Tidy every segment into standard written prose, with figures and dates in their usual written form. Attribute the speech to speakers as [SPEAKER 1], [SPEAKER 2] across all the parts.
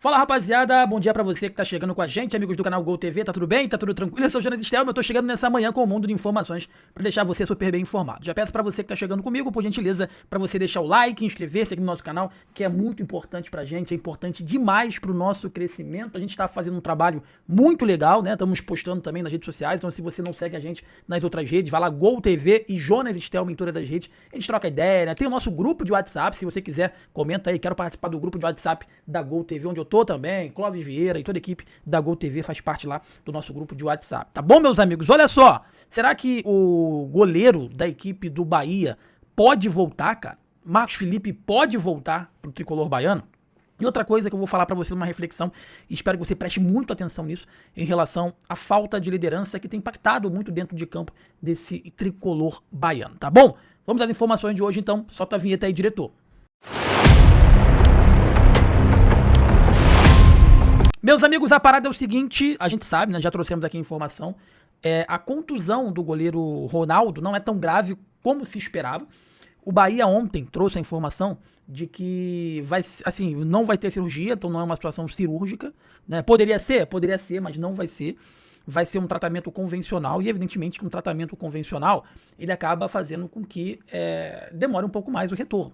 [SPEAKER 1] Fala rapaziada, bom dia pra você que tá chegando com a gente, amigos do canal Gol TV, tá tudo bem? Tá tudo tranquilo? Eu sou o Jonas Stelman, eu tô chegando nessa manhã com um mundo de informações pra deixar você super bem informado. Já peço pra você que tá chegando comigo, por gentileza, pra você deixar o like, inscrever-se aqui no nosso canal, que é muito importante pra gente, é importante demais pro nosso crescimento. A gente tá fazendo um trabalho muito legal, né? Estamos postando também nas redes sociais, então se você não segue a gente nas outras redes, vai lá, Gol TV e Jonas Stelman em todas as redes. A gente troca ideia, né? Tem o nosso grupo de WhatsApp, se você quiser, comenta aí, quero participar do grupo de WhatsApp da Gol TV, onde eu tô também, Clóvis Vieira e toda a equipe da Gol TV faz parte lá do nosso grupo de WhatsApp. Tá bom, meus amigos? Olha só, será que o goleiro da equipe do Bahia pode voltar, cara? Marcos Felipe pode voltar pro tricolor baiano? E outra coisa que eu vou falar pra você numa reflexão, e espero que você preste muito atenção nisso, em relação à falta de liderança que tem impactado muito dentro de campo desse tricolor baiano, tá bom? Vamos às informações de hoje então, solta a vinheta aí, diretor. Meus amigos, a parada é o seguinte, a gente sabe, né, já trouxemos aqui a informação, a contusão do goleiro Ronaldo não é tão grave como se esperava. O Bahia ontem trouxe a informação de que não vai ter cirurgia, então não é uma situação cirúrgica, né? Poderia ser, mas não vai ser. Vai ser um tratamento convencional e evidentemente que um tratamento convencional ele acaba fazendo com que demore um pouco mais o retorno,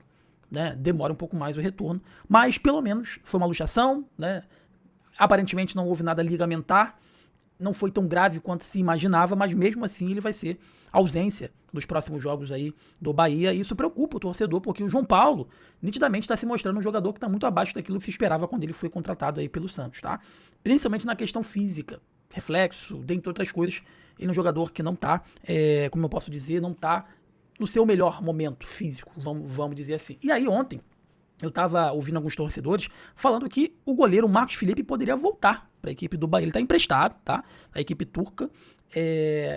[SPEAKER 1] né? Mas pelo menos foi uma luxação, né? Aparentemente não houve nada ligamentar, não foi tão grave quanto se imaginava, mas mesmo assim ele vai ser ausência dos próximos jogos aí do Bahia, e isso preocupa o torcedor, porque o João Paulo nitidamente está se mostrando um jogador que está muito abaixo daquilo que se esperava quando ele foi contratado aí pelo Santos, tá? Principalmente na questão física, reflexo, dentre outras coisas, ele é um jogador que não tá, como eu posso dizer, não tá no seu melhor momento físico, vamos dizer assim. E aí ontem, eu tava ouvindo alguns torcedores falando que o goleiro Marcos Felipe poderia voltar para a equipe do Bahia. Ele tá emprestado, tá? A equipe turca.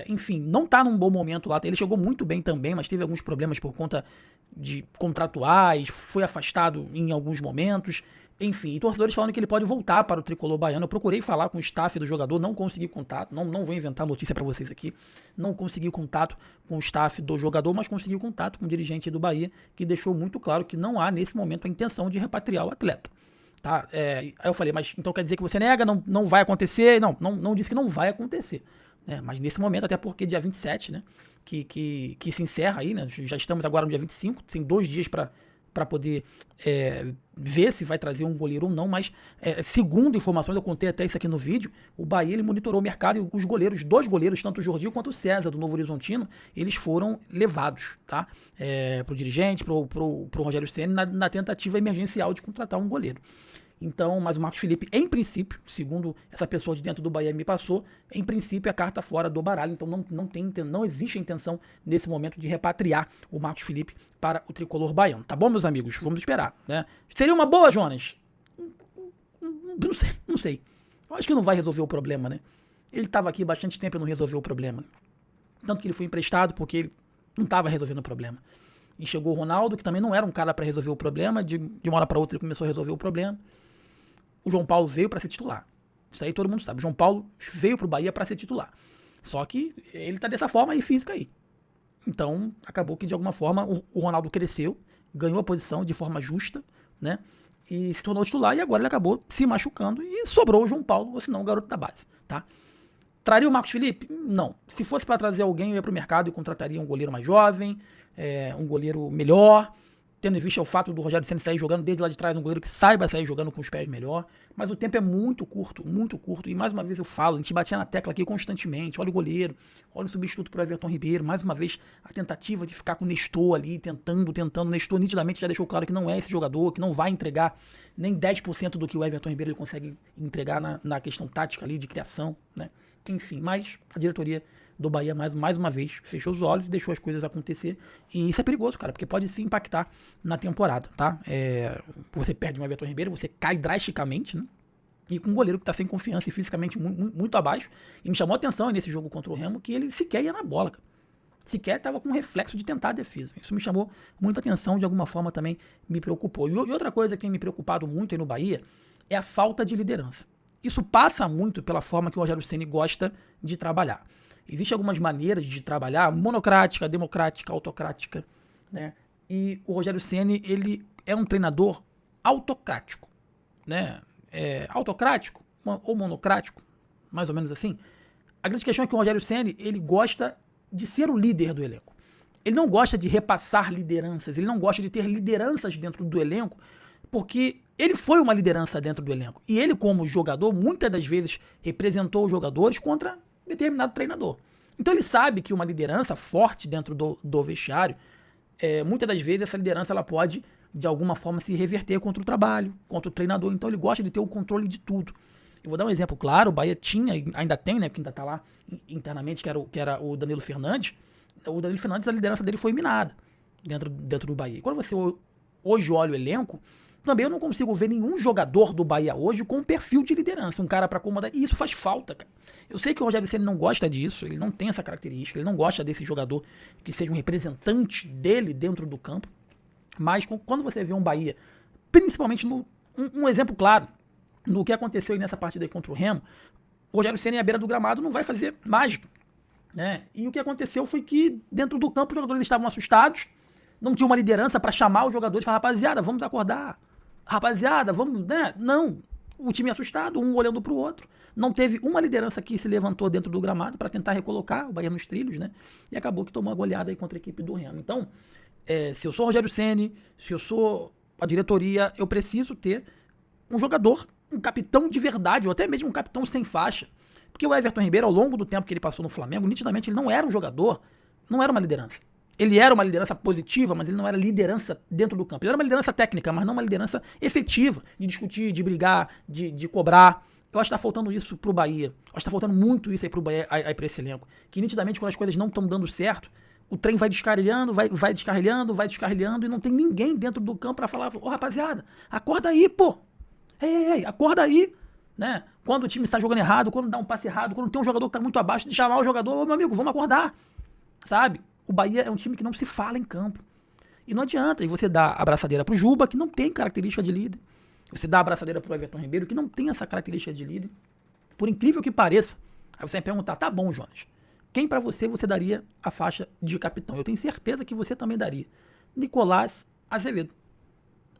[SPEAKER 1] Enfim, não tá num bom momento lá. Ele chegou muito bem também, mas teve alguns problemas por conta de contratuais, foi afastado em alguns momentos. Enfim, e torcedores falando que ele pode voltar para o tricolor baiano. Eu procurei falar com o staff do jogador, não consegui contato, não vou inventar notícia para vocês aqui. Não consegui contato com o staff do jogador, mas consegui contato com o dirigente do Bahia, que deixou muito claro que não há nesse momento a intenção de repatriar o atleta. Tá? Aí eu falei, mas então quer dizer que você nega, não vai acontecer? Não disse que não vai acontecer. Mas nesse momento, até porque dia 27, né, que se encerra aí, né, já estamos agora no dia 25, tem 2 dias para poder ver se vai trazer um goleiro ou não, mas segundo informações, eu contei até isso aqui no vídeo, o Bahia ele monitorou o mercado e os goleiros, 2 goleiros, tanto o Jorginho quanto o César do Novo Horizontino, eles foram levados, tá? Pro dirigente, pro Rogério Ceni na tentativa emergencial de contratar um goleiro. Então, mas o Marcos Felipe, em princípio, segundo essa pessoa de dentro do Bahia me passou, em princípio a carta fora do baralho, então não existe a intenção nesse momento de repatriar o Marcos Felipe para o tricolor baiano. Tá bom, meus amigos? Vamos esperar, né? Seria uma boa, Jonas? Não sei. Eu acho que não vai resolver o problema, né? Ele estava aqui bastante tempo e não resolveu o problema. Tanto que ele foi emprestado porque ele não estava resolvendo o problema. E chegou o Ronaldo, que também não era um cara para resolver o problema, de uma hora para outra ele começou a resolver o problema. O João Paulo veio para ser titular. Isso aí todo mundo sabe. O João Paulo veio pro Bahia para ser titular. Só que ele tá dessa forma aí física aí. Então, acabou que de alguma forma o Ronaldo cresceu, ganhou a posição de forma justa, né? E se tornou titular e agora ele acabou se machucando e sobrou o João Paulo, ou senão o garoto da base, tá? Traria o Marcos Felipe? Não. Se fosse para trazer alguém, eu ia pro mercado e contrataria um goleiro mais jovem, um goleiro melhor, tendo em vista o fato do Rogério Ceni sair jogando desde lá de trás, um goleiro que saiba sair jogando com os pés melhor, mas o tempo é muito curto, e mais uma vez eu falo, a gente batia na tecla aqui constantemente, olha o goleiro, olha o substituto pro Everton Ribeiro, mais uma vez a tentativa de ficar com o Nestor ali, tentando, o Nestor nitidamente já deixou claro que não é esse jogador, que não vai entregar nem 10% do que o Everton Ribeiro ele consegue entregar na questão tática ali, de criação, né? Enfim, mas a diretoria do Bahia mais uma vez fechou os olhos e deixou as coisas acontecer, e isso é perigoso, cara, porque pode se impactar na temporada, tá? Você perde um Everton Ribeiro, você cai drasticamente, né? E com um goleiro que tá sem confiança e fisicamente muito abaixo, e me chamou a atenção nesse jogo contra o Remo que ele sequer ia na bola, cara. Sequer estava com um reflexo de tentar a defesa. Isso me chamou muita atenção, de alguma forma também me preocupou. E outra coisa que tem me preocupado muito aí no Bahia é a falta de liderança. Isso passa muito pela forma que o Rogério Ceni gosta de trabalhar. Existem algumas maneiras de trabalhar, monocrática, democrática, autocrática, né? E o Rogério Ceni, ele é um treinador autocrático, né? autocrático ou monocrático, mais ou menos assim. A grande questão é que o Rogério Ceni, ele gosta de ser o líder do elenco. Ele não gosta de repassar lideranças, ele não gosta de ter lideranças dentro do elenco, porque ele foi uma liderança dentro do elenco. E ele, como jogador, muitas das vezes representou os jogadores contra determinado treinador. Então ele sabe que uma liderança forte dentro do vestiário, muitas das vezes essa liderança ela pode, de alguma forma, se reverter contra o trabalho, contra o treinador. Então ele gosta de ter o controle de tudo. Eu vou dar um exemplo claro, o Bahia tinha, ainda tem, né, porque ainda tá lá internamente, que era o Danilo Fernandes. O Danilo Fernandes, a liderança dele foi minada dentro do Bahia. E quando você hoje olha o elenco, também eu não consigo ver nenhum jogador do Bahia hoje com um perfil de liderança, um cara pra acomodar, e isso faz falta, cara. Eu sei que o Rogério Ceni não gosta disso, ele não tem essa característica, ele não gosta desse jogador que seja um representante dele dentro do campo, mas quando você vê um Bahia, principalmente um exemplo claro, no que aconteceu aí nessa partida aí contra o Remo, o Rogério Ceni à beira do gramado não vai fazer mágica, né? E o que aconteceu foi que dentro do campo os jogadores estavam assustados, não tinha uma liderança pra chamar os jogadores e falar, rapaziada, vamos acordar, rapaziada, vamos, né? Não, o time assustado, um olhando pro outro, não teve uma liderança que se levantou dentro do gramado pra tentar recolocar o Bahia nos trilhos, né? E acabou que tomou a goleada aí contra a equipe do Remo. Então, se eu sou o Rogério Ceni, se eu sou a diretoria, eu preciso ter um jogador, um capitão de verdade, ou até mesmo um capitão sem faixa. Porque o Everton Ribeiro, ao longo do tempo que ele passou no Flamengo, nitidamente ele não era um jogador, não era uma liderança. Ele era uma liderança positiva, mas ele não era liderança dentro do campo. Ele era uma liderança técnica, mas não uma liderança efetiva, de discutir, de brigar, de cobrar. Eu acho que tá faltando isso pro Bahia. Eu acho que tá faltando muito isso aí pro Bahia, aí pra esse elenco. Que nitidamente, quando as coisas não estão dando certo, o trem vai descarrilhando, vai descarrilhando, e não tem ninguém dentro do campo pra falar, ô rapaziada, acorda aí, pô. Ei, acorda aí, né? Quando o time está jogando errado, quando dá um passe errado, quando tem um jogador que tá muito abaixo, de chamar o jogador, ô meu amigo, vamos acordar, sabe? O Bahia é um time que não se fala em campo. E não adianta, e você dá a abraçadeira pro Juba, que não tem característica de líder. Você dá a abraçadeira pro Everton Ribeiro, que não tem essa característica de líder. Por incrível que pareça, aí você vai perguntar, tá bom, Jonas, quem pra você daria a faixa de capitão? Eu tenho certeza que você também daria. Nicolás Azevedo.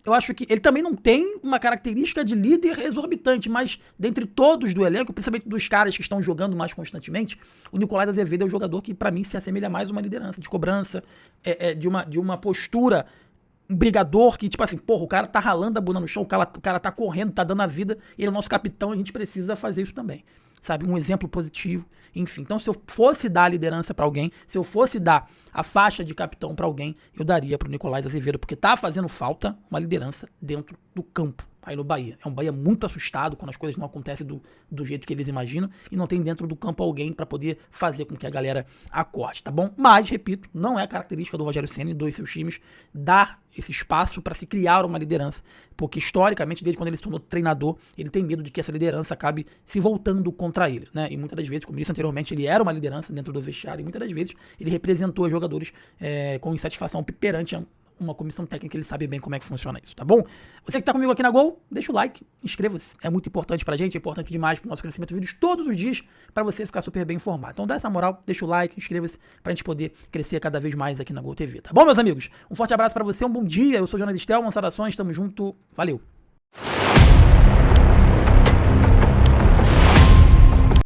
[SPEAKER 1] Eu acho que ele também não tem uma característica de líder exorbitante, mas dentre todos do elenco, principalmente dos caras que estão jogando mais constantemente, o Nicolás Azevedo é o jogador que pra mim se assemelha mais a uma liderança, de cobrança, de uma postura, um brigador que, tipo assim, porra, o cara tá ralando a bunda no chão, o cara tá correndo, tá dando a vida, ele é o nosso capitão, a gente precisa fazer isso também. Sabe, um exemplo positivo, enfim. Então, se eu fosse dar a liderança pra alguém, se eu fosse dar a faixa de capitão pra alguém, eu daria pro Nicolás Azevedo, porque tá fazendo falta uma liderança dentro do campo, aí no Bahia. É um Bahia muito assustado quando as coisas não acontecem do jeito que eles imaginam, e não tem dentro do campo alguém pra poder fazer com que a galera acorde, tá bom? Mas, repito, não é a característica do Rogério Ceni e dos seus times dar esse espaço pra se criar uma liderança, porque historicamente, desde quando ele se tornou treinador, ele tem medo de que essa liderança acabe se voltando contra ele, né? E muitas das vezes, como disse anteriormente, ele era uma liderança dentro do vestiário, e muitas das vezes ele representou os jogadores com insatisfação perante uma comissão técnica, ele sabe bem como é que funciona isso, tá bom? Você que tá comigo aqui na Gol, deixa o like, inscreva-se, é muito importante pra gente, é importante demais pro nosso crescimento de vídeos todos os dias, pra você ficar super bem informado. Então dá essa moral, deixa o like, inscreva-se, pra gente poder crescer cada vez mais aqui na Gol TV, tá bom, meus amigos? Um forte abraço pra você, um bom dia, eu sou o Jonas Estel, saudações, tamo junto, valeu!